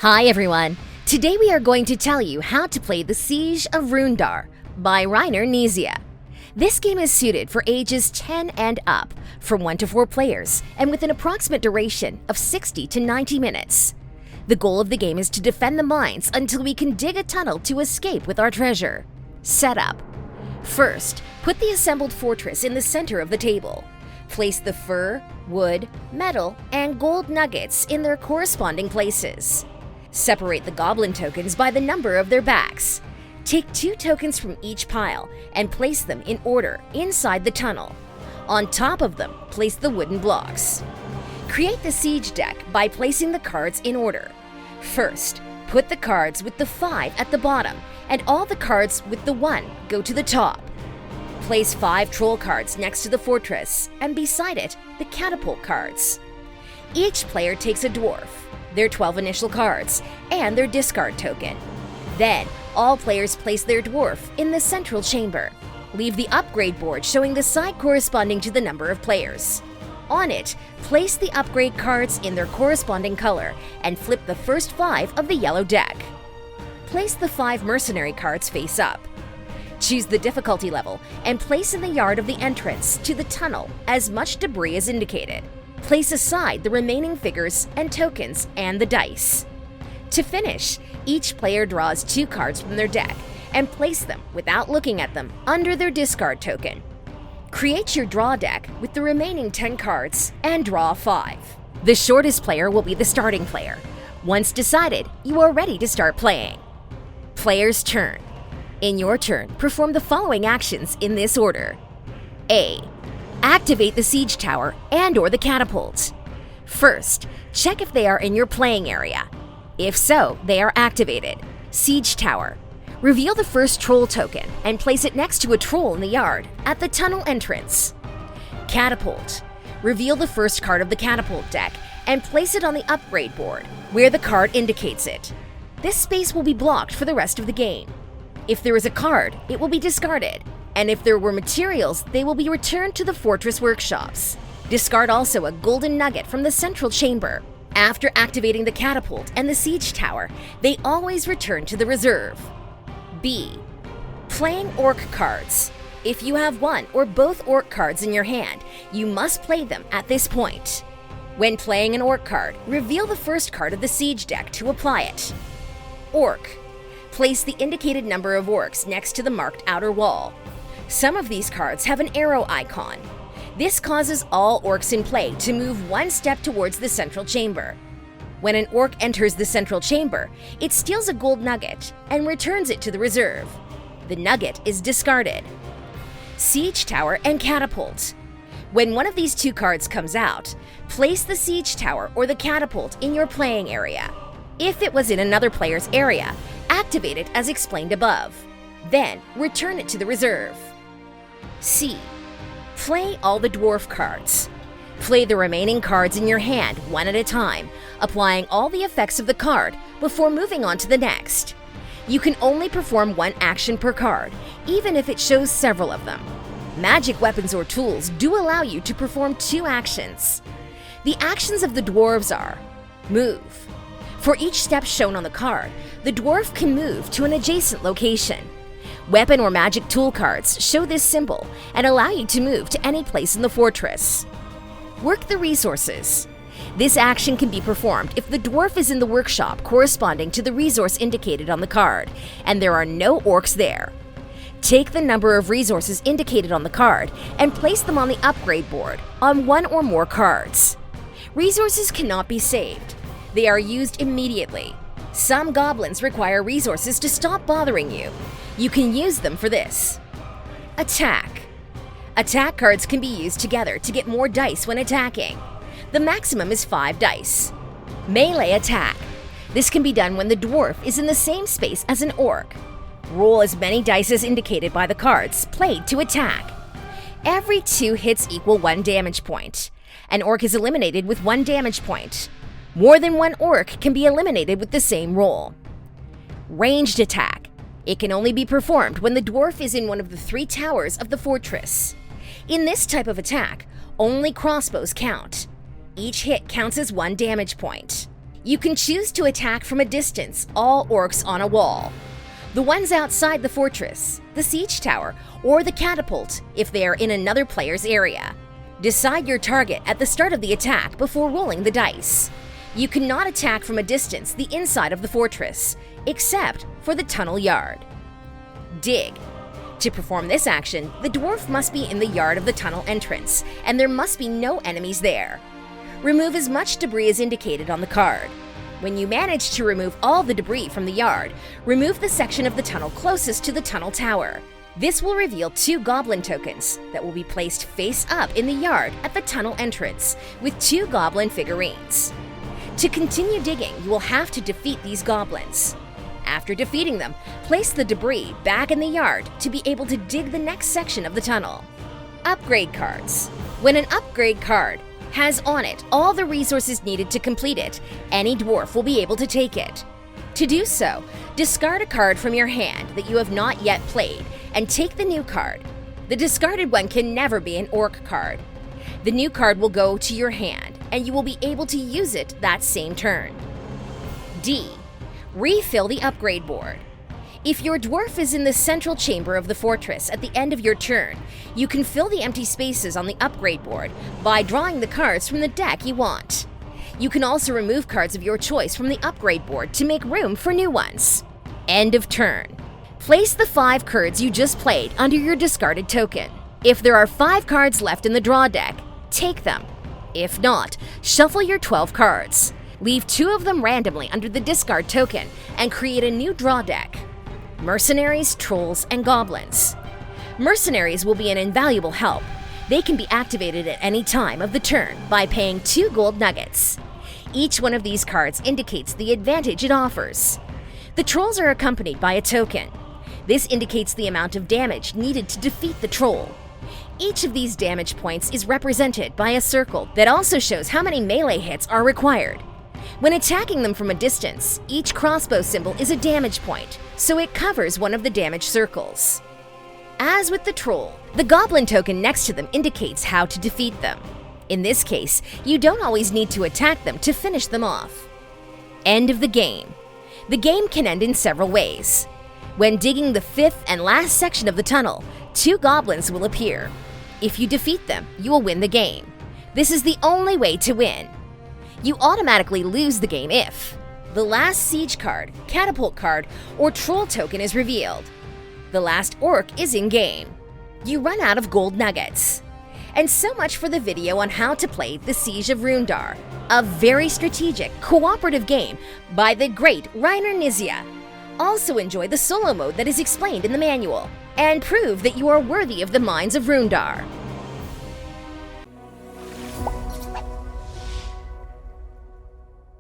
Hi everyone! Today we are going to tell you how to play the Siege of Runedar by Reiner Knizia. This game is suited for ages 10 and up, from 1 to 4 players, and with an approximate duration of 60 to 90 minutes. The goal of the game is to defend the mines until we can dig a tunnel to escape with our treasure. Setup. First, put the assembled fortress in the center of the table. Place the fur, wood, metal, and gold nuggets in their corresponding places. Separate the goblin tokens by the number of their backs. Take 2 tokens from each pile and place them in order inside the tunnel. On top of them, place the wooden blocks. Create the siege deck by placing the cards in order. First, put the cards with the 5 at the bottom, and all the cards with the 1 go to the top. Place 5 troll cards next to the fortress, and beside it, the catapult cards. Each player takes a dwarf, their 12 initial cards, and their discard token. Then, all players place their dwarf in the central chamber. Leave the upgrade board showing the side corresponding to the number of players. On it, place the upgrade cards in their corresponding color and flip the first 5 of the yellow deck. Place the 5 mercenary cards face up. Choose the difficulty level and place in the yard of the entrance to the tunnel as much debris as indicated. Place aside the remaining figures and tokens and the dice. To finish, each player draws 2 cards from their deck and place them, without looking at them, under their discard token. Create your draw deck with the remaining 10 cards and draw 5. The shortest player will be the starting player. Once decided, you are ready to start playing. Player's turn. In your turn, perform the following actions in this order. A. Activate the siege tower and/or the catapult. First, check if they are in your playing area. If so, they are activated. Siege tower. Reveal the first troll token and place it next to a troll in the yard at the tunnel entrance. Catapult. Reveal the first card of the catapult deck and place it on the upgrade board, where the card indicates it. This space will be blocked for the rest of the game. If there is a card, it will be discarded, and if there were materials, they will be returned to the fortress workshops. Discard also a golden nugget from the central chamber. After activating the catapult and the siege tower, they always return to the reserve. B. Playing orc cards. If you have one or both orc cards in your hand, you must play them at this point. When playing an orc card, reveal the first card of the siege deck to apply it. Orc. Place the indicated number of orcs next to the marked outer wall. Some of these cards have an arrow icon. This causes all orcs in play to move 1 step towards the central chamber. When an orc enters the central chamber, it steals a gold nugget and returns it to the reserve. The nugget is discarded. Siege tower and catapult. When one of these 2 cards comes out, place the siege tower or the catapult in your playing area. If it was in another player's area, activate it as explained above. Then, return it to the reserve. C. Play all the dwarf cards. Play the remaining cards in your hand one at a time, applying all the effects of the card before moving on to the next. You can only perform 1 action per card, even if it shows several of them. Magic weapons or tools do allow you to perform 2 actions. The actions of the dwarves are: move. For each step shown on the card, the dwarf can move to an adjacent location. Weapon or magic tool cards show this symbol and allow you to move to any place in the fortress. Work the resources. This action can be performed if the dwarf is in the workshop corresponding to the resource indicated on the card, and there are no orcs there. Take the number of resources indicated on the card and place them on the upgrade board on 1 or more cards. Resources cannot be saved. They are used immediately. Some goblins require resources to stop bothering you. You can use them for this. Attack. Attack cards can be used together to get more dice when attacking. The maximum is 5 dice. Melee attack. This can be done when the dwarf is in the same space as an orc. Roll as many dice as indicated by the cards played to attack. Every 2 hits equal 1 damage point. An orc is eliminated with 1 damage point. More than 1 orc can be eliminated with the same roll. Ranged attack. It can only be performed when the dwarf is in one of the 3 towers of the fortress. In this type of attack, only crossbows count. Each hit counts as 1 damage point. You can choose to attack from a distance all orcs on a wall, the ones outside the fortress, the siege tower, or the catapult if they are in another player's area. Decide your target at the start of the attack before rolling the dice. You cannot attack from a distance the inside of the fortress, except for the tunnel yard. Dig. To perform this action, the dwarf must be in the yard of the tunnel entrance, and there must be no enemies there. Remove as much debris as indicated on the card. When you manage to remove all the debris from the yard, remove the section of the tunnel closest to the tunnel tower. This will reveal 2 goblin tokens that will be placed face up in the yard at the tunnel entrance with 2 goblin figurines. To continue digging, you will have to defeat these goblins. After defeating them, place the debris back in the yard to be able to dig the next section of the tunnel. Upgrade cards. When an upgrade card has on it all the resources needed to complete it, any dwarf will be able to take it. To do so, discard a card from your hand that you have not yet played and take the new card. The discarded one can never be an orc card. The new card will go to your hand and you will be able to use it that same turn. D. Refill the upgrade board. If your dwarf is in the central chamber of the fortress at the end of your turn, you can fill the empty spaces on the upgrade board by drawing the cards from the deck you want. You can also remove cards of your choice from the upgrade board to make room for new ones. End of turn. Place the 5 cards you just played under your discarded token. If there are 5 cards left in the draw deck, take them. If not, shuffle your 12 cards. Leave 2 of them randomly under the discard token and create a new draw deck. Mercenaries, trolls, and goblins. Mercenaries will be an invaluable help. They can be activated at any time of the turn by paying 2 gold nuggets. Each one of these cards indicates the advantage it offers. The trolls are accompanied by a token. This indicates the amount of damage needed to defeat the troll. Each of these damage points is represented by a circle that also shows how many melee hits are required. When attacking them from a distance, each crossbow symbol is a damage point, so it covers one of the damage circles. As with the troll, the goblin token next to them indicates how to defeat them. In this case, you don't always need to attack them to finish them off. End of the game. The game can end in several ways. When digging the 5th and last section of the tunnel, 2 goblins will appear. If you defeat them, you will win the game. This is the only way to win. You automatically lose the game if the last siege card, catapult card, or troll token is revealed. The last orc is in-game. You run out of gold nuggets. And so much for the video on how to play the Siege of Runedar, a very strategic, cooperative game by the great Reiner Knizia. Also enjoy the solo mode that is explained in the manual, and prove that you are worthy of the mines of Runedar.